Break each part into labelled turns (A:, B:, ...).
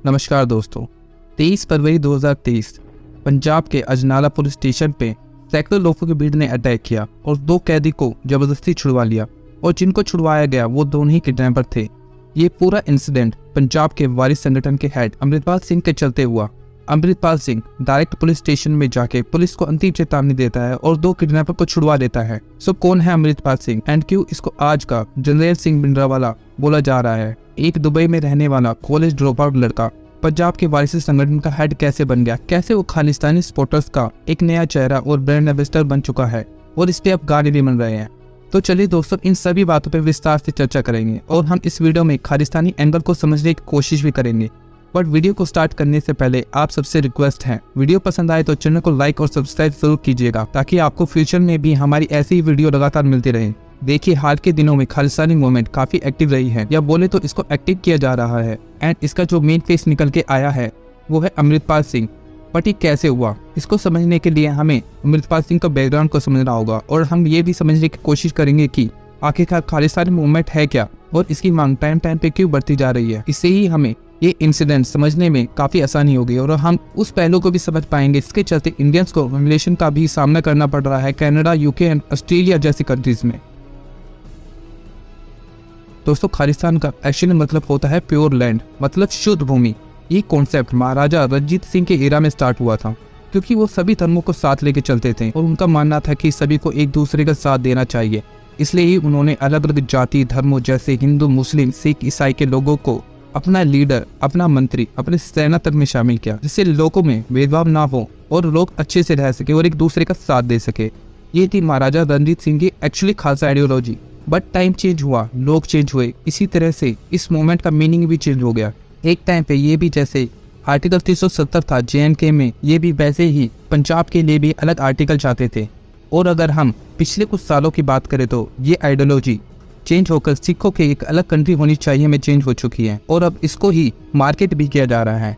A: नमस्कार दोस्तों। 23 फरवरी 2023 पंजाब के अजनाला पुलिस स्टेशन पे सैकड़ों लोगों की भीड़ ने अटैक किया और 2 कैदी को जबरदस्ती छुड़वा लिया और जिनको छुड़वाया गया वो दोनों ही किडनैपर थे। ये पूरा इंसिडेंट पंजाब के वारिस संगठन के हेड अमृतपाल सिंह के चलते हुआ। Amritpal Singh direct police station में जाके पुलिस को अंतिम चेतावनी देता है और 2 किडनैपर को छुड़वा देता है। सो कौन है अमृतपाल सिंह एंड क्यों इसको आज का जनरल सिंह भिंडरावाला बोला जा रहा है? एक दुबई में रहने वाला कॉलेज ड्रॉप आउट लड़का पंजाब के वारिस संगठन का हेड कैसे बन गया? कैसे वो खालिस्तानी सपोर्टर्स का एक नया चेहरा और ब्रांड एम्बेसडर बन चुका है और इस पे अब गाने भी बन रहे हैं। तो चलिए दोस्तों, इन सभी बातों पे विस्तार से चर्चा करेंगे और हम इस वीडियो में खालिस्तानी एंगल को समझने की कोशिश भी करेंगे। बट वीडियो को स्टार्ट करने से पहले आप सबसे रिक्वेस्ट है, वीडियो पसंद आए तो चैनल को लाइक और सब्सक्राइब जरूर कीजिएगा ताकि आपको फ्यूचर में भी हमारी ऐसी ही वीडियो लगातार मिलती रहे। देखिए, हाल के दिनों में खालिस्तानी मूवमेंट काफी एक्टिव रही है, या बोले तो इसको एक्टिव किया जा रहा है। एंड इसका जो मेन फेस निकल के आया है वो है अमृतपाल सिंह। बट ये कैसे हुआ, इसको समझने के लिए हमें अमृतपाल सिंह का बैकग्राउंड को समझना होगा और हम ये भी समझने की कोशिश करेंगे कि आखिरकार खालिस्तानी मूवमेंट है क्या और इसकी मांग टाइम पे क्यों बढ़ती जा रही है। इससे ही हमें ये इंसिडेंट समझने में काफी आसानी होगी और हम उस पहलू को भी समझ पाएंगे इसके चलते इंडियंस को ह्यूमिलिएशन का भी सामना करना पड़ रहा है कनाडा, यूके एंड ऑस्ट्रेलिया जैसी कंट्रीज में। दोस्तों, खालिस्तान का एक्चुअली मतलब होता है प्योर लैंड, मतलब शुद्ध भूमि। ये कॉन्सेप्ट महाराजा रंजीत सिंह के एरा में स्टार्ट हुआ था क्योंकि वो सभी धर्मों को साथ लेके चलते थे और उनका मानना था कि सभी को एक दूसरे का साथ देना चाहिए। इसलिए ही उन्होंने अलग अलग जाति धर्मों जैसे हिंदू, मुस्लिम, सिख, ईसाई के लोगों को अपना लीडर, अपना मंत्री, अपने सेना तक में शामिल किया, जिससे लोगों में भेदभाव ना हो और लोग अच्छे से रह सके और एक दूसरे का साथ दे सके। ये थी महाराजा रणजीत सिंह की actually Khalsa ideology. But time change हुआ, लोग चेंज हुए, इसी तरह से इस मूवमेंट का मीनिंग भी चेंज हो गया। एक टाइम पे ये भी जैसे आर्टिकल 370 था JNK में, ये भी वैसे ही पंजाब के लिए भी अलग आर्टिकल चाहते थे। और अगर हम पिछले कुछ सालों की बात करें तो ये आइडियोलॉजी चेंज होकर सिखों के एक अलग कंट्री होनी चाहिए में चेंज हो चुकी है और अब इसको ही मार्केट भी किया जा रहा है।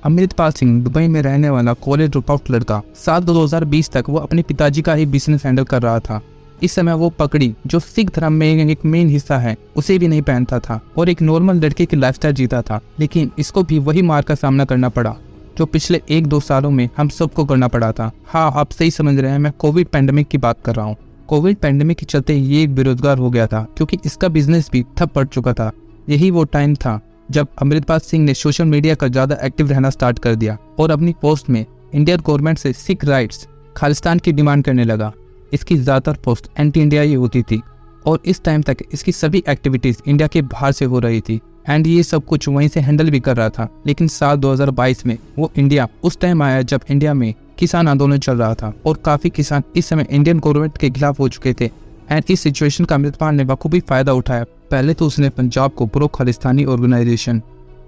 A: अमृतपाल सिंह दुबई में रहने वाला कॉलेज ड्रॉप आउट लड़का, साल 2020 तक वो अपने पिताजी का ही बिजनेस हैंडल कर रहा था। इस समय वो पगड़ी, जो सिख धर्म में एक मेन हिस्सा है, उसे भी नहीं पहनता था और एक नॉर्मल लड़के की लाइफस्टाइल जीता था। लेकिन इसको भी वही मार का सामना करना पड़ा जो पिछले 1-2 सालों में हम सबको करना पड़ा था। हाँ, आप सही समझ रहे हैं, मैं कोविड पैंडेमिक की बात कर रहा हूँ। कोविड पैंडेमिक के चलते ये बेरोजगार हो गया था क्योंकि इसका बिजनेस भी ठप पड़ चुका था। यही वो टाइम था जब अमृतपाल सिंह ने सोशल मीडिया का ज्यादा एक्टिव रहना स्टार्ट कर दिया और अपनी पोस्ट में इंडियन गवर्नमेंट से सिख राइट्स, खालिस्तान की डिमांड करने लगा। इसकी ज्यादातर पोस्ट एंटी इंडिया ही होती थी और इस टाइम तक इसकी सभी एक्टिविटीज इंडिया के बाहर से हो रही थी एंड ये सब कुछ वहीं से हैंडल भी कर रहा था। लेकिन साल 2022 में वो इंडिया उस टाइम आया जब इंडिया में किसान आंदोलन चल रहा था और काफी किसान इस समय इंडियन गवर्नमेंट के खिलाफ हो चुके थे एंड इस सिचुएशन का अमृतपाल ने बखूबी फायदा उठाया। पहले तो उसने पंजाब को प्रो खालिस्तानी ऑर्गेनाइजेशन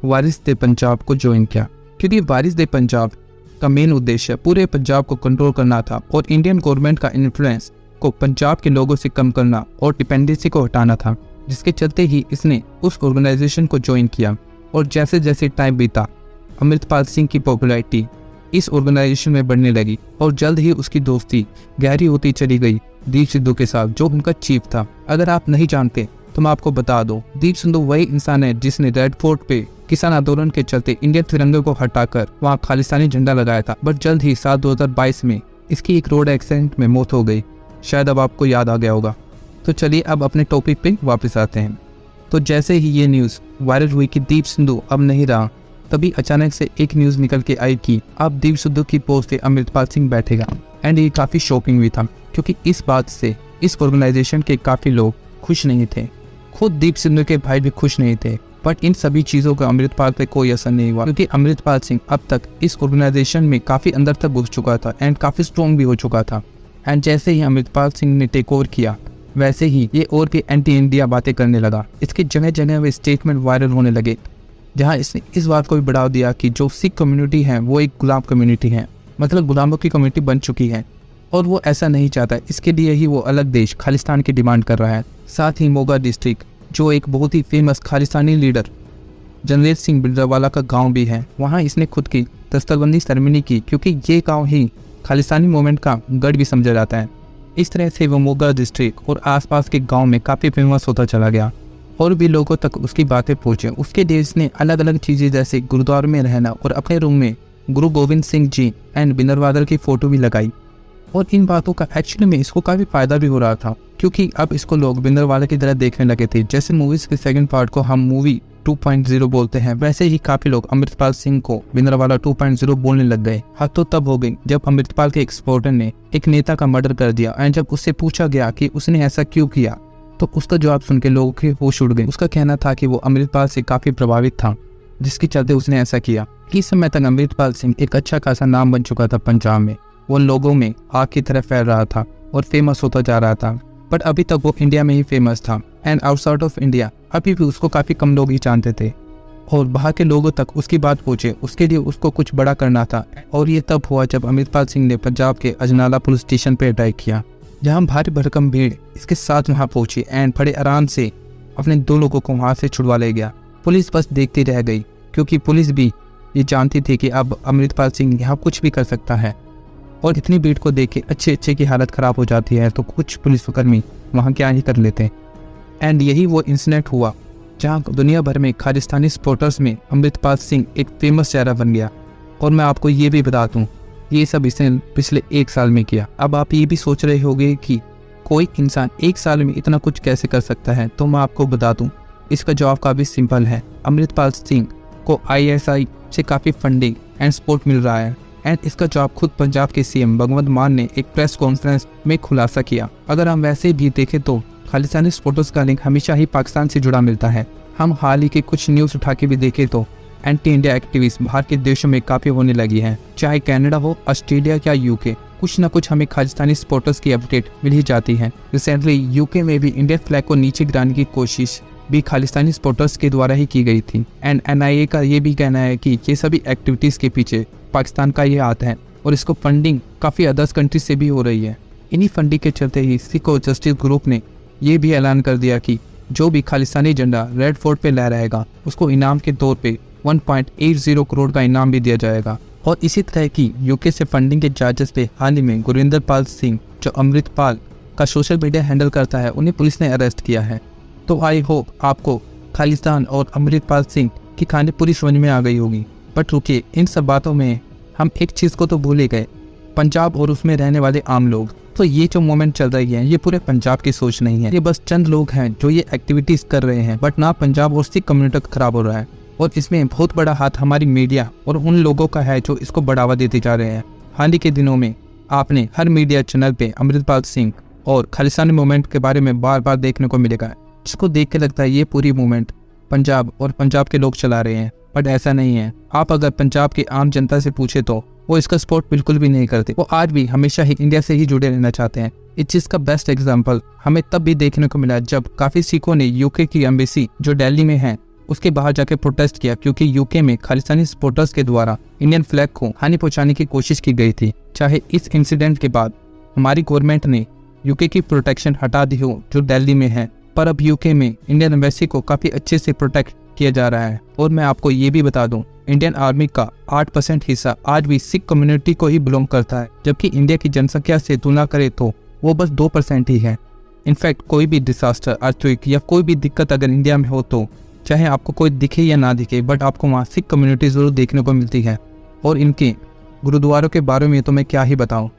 A: वारिस दे पंजाब को ज्वाइन किया क्योंकि वारिस दे पंजाब का मेन उद्देश्य पूरे पंजाब को कंट्रोल करना था और इंडियन गवर्नमेंट का इन्फ्लुएंस को पंजाब के लोगों से कम करना और डिपेंडेंसी को हटाना था, जिसके चलते ही इसने उस ऑर्गेनाइजेशन को ज्वाइन किया। और जैसे जैसे टाइम बीता, अमृतपाल सिंह की पॉपुलैरिटी इस ऑर्गेनाइजेशन में बढ़ने लगी और जल्द ही उसकी दोस्ती गहरी होती चली गई दीप सिद्धू के साथ, जो उनका चीफ था। अगर आप नहीं जानते तो मैं आपको बता दूं, दीप सिद्धू वही इंसान है जिसने रेड फोर्ट पे किसान आंदोलन के चलते इंडियन तिरंगे को हटाकर वहां खालिस्तानी झंडा लगाया था। बट जल्द ही साल 2022 में इसकी एक रोड एक्सीडेंट में मौत हो गई। शायद अब आपको याद आ गया होगा। तो चलिए अब अपने टॉपिक पे वापस आते हैं। तो जैसे ही ये न्यूज़ वायरल हुई कि दीप सिद्धू अब नहीं रहा, तभी अचानक से एक न्यूज़ निकल के आई कि अब दीप सिद्धू की पोस्ट पे अमृतपाल सिंह बैठेगा। एंड ये काफ़ी शॉकिंग भी था क्योंकि इस बात से इस ऑर्गेनाइजेशन के काफ़ी लोग खुश नहीं थे, खुद दीप सिद्धू के भाई भी खुश नहीं थे। बट इन सभी चीज़ों का अमृतपाल पे कोई असर नहीं हुआ क्योंकि अमृतपाल सिंह अब तक इस ऑर्गेनाइजेशन में काफ़ी अंदर तक घुस चुका था एंड काफ़ी स्ट्रॉन्ग भी हो चुका था। एंड जैसे ही अमृतपाल सिंह ने टेक ओवर किया, वैसे ही ये और भी एंटी इंडिया बातें करने लगा। इसके जगह जगह वे स्टेटमेंट वायरल होने लगे जहां इसने इस बात को भी बढ़ावा दिया कि जो सिख कम्युनिटी है वो एक गुलाम कम्युनिटी है, मतलब गुलामों की कम्युनिटी बन चुकी है और वो ऐसा नहीं चाहता। इसके लिए ही वो अलग देश खालिस्तान की डिमांड कर रहा है। साथ ही मोगा डिस्ट्रिक्ट, जो एक बहुत ही फेमस खालिस्तानी लीडर जनरल सिंह भिंडरावाला का गाँव भी है, वहाँ इसने खुद की दस्तरबंदी सेरेमनी की क्योंकि ये गाँव ही खालिस्तानी मूवमेंट का गढ़ भी समझा जाता है। इस तरह से वो मोगा डिस्ट्रिक्ट और आसपास के गांव में काफ़ी फेमस होता चला गया और भी लोगों तक उसकी बातें पहुंचे। उसके लिए इसने अलग अलग चीज़ें जैसे गुरुद्वारे में रहना और अपने रूम में गुरु गोविंद सिंह जी एंड बिनरवादर की फ़ोटो भी लगाई। और इन बातों का एक्चुअली में इसको काफ़ी फ़ायदा भी हो रहा था, क्योंकि अब इसको लोग बिनरवाला की तरह देखने लगे थे। जैसे मूवीज़ के सेकंड पार्ट को हम मूवी 2.0 बोलते हैं, वैसे ही काफ़ी लोग अमृतपाल सिंह को बिनरवाला 2.0 बोलने लग गए। हद तो तब हो गई जब अमृतपाल के एक्सपोर्टर ने एक नेता का मर्डर कर दिया एंड जब उससे पूछा गया कि उसने ऐसा क्यों किया, तो उसका जवाब सुन के लोगों के होश उड़ गए। उसका कहना था कि वो अमृतपाल से काफ़ी प्रभावित था, जिसके चलते उसने ऐसा किया। इस समय तक अमृतपाल सिंह एक अच्छा खासा नाम बन चुका था पंजाब में। वो लोगों में आग की तरह फैल रहा था और फेमस होता जा रहा था। बट अभी तक वो इंडिया में ही फेमस था एंड आउटसाइड ऑफ इंडिया अभी भी उसको काफ़ी कम लोग ही जानते थे। और बाहर के लोगों तक उसकी बात पहुंचे, उसके लिए उसको कुछ बड़ा करना था। और ये तब हुआ जब अमृतपाल सिंह ने पंजाब के अजनाला पुलिस स्टेशन पर अटैक किया, जहाँ भारी भरकम भीड़ इसके साथ वहाँ पहुंची एंड बड़े आराम से अपने 2 लोगों को वहाँ से छुड़वा ले गया। पुलिस बस देखती रह गई, क्योंकि पुलिस भी ये जानती थी कि अब अमृतपाल सिंह यहाँ कुछ भी कर सकता है। और इतनी भीड़ को देख के अच्छे की हालत ख़राब हो जाती है, तो कुछ पुलिसकर्मी वहाँ क्या ही कर लेते हैं। एंड यही वो इंसिडेंट हुआ जहाँ दुनिया भर में खालिस्तानी सपोर्टर्स में अमृतपाल सिंह एक फेमस चेहरा बन गया। और मैं आपको ये भी बता दूँ, ये सब इसने पिछले 1 साल में किया। अब आप ये भी सोच रहे होंगे कि कोई इंसान 1 साल में इतना कुछ कैसे कर सकता है, तो मैं आपको बता दूँ, इसका जवाब काफ़ी सिंपल है। अमृतपाल सिंह को ISI से काफ़ी फंडिंग एंड सपोर्ट मिल रहा है एंड इसका जवाब खुद पंजाब के CM भगवंत मान ने एक प्रेस कॉन्फ्रेंस में खुलासा किया। अगर हम वैसे भी देखें तो खालिस्तानी सपोर्टर्स का लिंक हमेशा ही पाकिस्तान से जुड़ा मिलता है। हम हाल ही के कुछ न्यूज़ उठा के भी देखें तो एंटी इंडिया एक्टिविस्ट बाहर के देशों में काफ़ी होने लगी हैं, चाहे कनाडा हो, ऑस्ट्रेलिया या UK। कुछ ना कुछ हमें खालिस्तानी सपोर्टर्स की अपडेट मिल ही जाती है। रिसेंटली UK में भी इंडियन फ्लैग को नीचे गिराने की कोशिश भी खालिस्तानी सपोर्टर्स के द्वारा ही की गई थी। एंड NIA का ये भी कहना है कि ये सभी एक्टिविटीज़ के पीछे पाकिस्तान का ये हाथ है और इसको फंडिंग काफ़ी अदर्स कंट्री से भी हो रही है। इन्हीं फंडिंग के चलते ही सिख और जस्टिस ग्रुप ने ये भी ऐलान कर दिया कि जो भी खालिस्तानी झंडा रेड फोर्ट पे लहराएगा उसको इनाम के तौर पे 1.80 करोड़ का इनाम भी दिया जाएगा। और इसी तरह की UK से फंडिंग के चार्जेस पे हाल ही में गुरिंदर पाल सिंह, जो अमृतपाल का सोशल मीडिया हैंडल करता है, उन्हें पुलिस ने अरेस्ट किया है। तो आई होप आपको खालिस्तान और अमृतपाल सिंह की कहानी पूरी समझ में आ गई होगी। बट रुकिए, इन सब बातों में हम एक चीज़ को तो भूल ही गए, पंजाब और उसमें रहने वाले आम लोग। तो ये जो मोमेंट चल रही है, ये पूरे पंजाब की सोच नहीं है, ये बस चंद लोग हैं जो ये एक्टिविटीज़ कर रहे हैं। बट ना पंजाब और सिख कम्युनिटी खराब हो रहा है, और इसमें बहुत बड़ा हाथ हमारी मीडिया और उन लोगों का है जो इसको बढ़ावा देते जा रहे हैं। हाल ही के दिनों में आपने हर मीडिया चैनल पे अमृतपाल सिंह और खालिस्तानी मूवमेंट के बारे में बार बार देखने को मिलेगा, जिसको देख के लगता है ये पूरी मूवमेंट पंजाब और पंजाब के लोग चला रहे हैं। बट ऐसा नहीं है। आप अगर पंजाब की आम जनता से पूछे तो वो इसका सपोर्ट बिल्कुल भी नहीं करते। वो आज भी हमेशा ही इंडिया से ही जुड़े रहना चाहते हैं। इस चीज़ का बेस्ट एग्जाम्पल हमें तब भी देखने को मिला जब काफ़ी सिखों ने UK की एम्बेसी जो दिल्ली में है उसके बाहर जाके प्रोटेस्ट किया, क्योंकि UK में खालिस्तानी सपोर्टर्स के द्वारा इंडियन फ्लैग को हानि पहुंचाने की कोशिश की गई थी। चाहे इस इंसिडेंट के बाद हमारी गवर्नमेंट ने UK की प्रोटेक्शन हटा दी हो जो दिल्ली में है, पर अब UK में इंडियन एम्बेसी को काफ़ी अच्छे से प्रोटेक्ट किया जा रहा है। और मैं आपको ये भी बता दूं, इंडियन आर्मी का 8% हिस्सा आज भी सिख कम्युनिटी को ही बिलोंग करता है, जबकि इंडिया की जनसंख्या से तुलना करें तो वो बस 2% ही है। इनफैक्ट कोई भी डिजास्टर, अर्थक्वेक या कोई भी दिक्कत अगर इंडिया में हो तो चाहे आपको कोई दिखे या ना दिखे, बट आपको वहाँ सिख कम्युनिटी ज़रूर देखने को मिलती है। और इनके गुरुद्वारों के बारे में तो मैं क्या ही बताऊँ,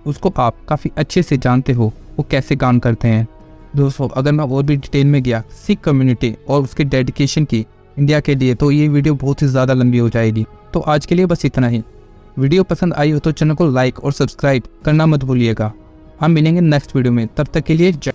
A: उसको आप काफ़ी अच्छे से जानते हो वो कैसे काम करते हैं। दोस्तों, अगर मैं और भी डिटेल में गया सिख कम्युनिटी और उसके डेडिकेशन की इंडिया के लिए, तो ये वीडियो बहुत ही ज़्यादा लंबी हो जाएगी। तो आज के लिए बस इतना ही। वीडियो पसंद आई हो तो चैनल को लाइक और सब्सक्राइब करना मत भूलिएगा। हम मिलेंगे नेक्स्ट वीडियो में, तब तक के लिए जय।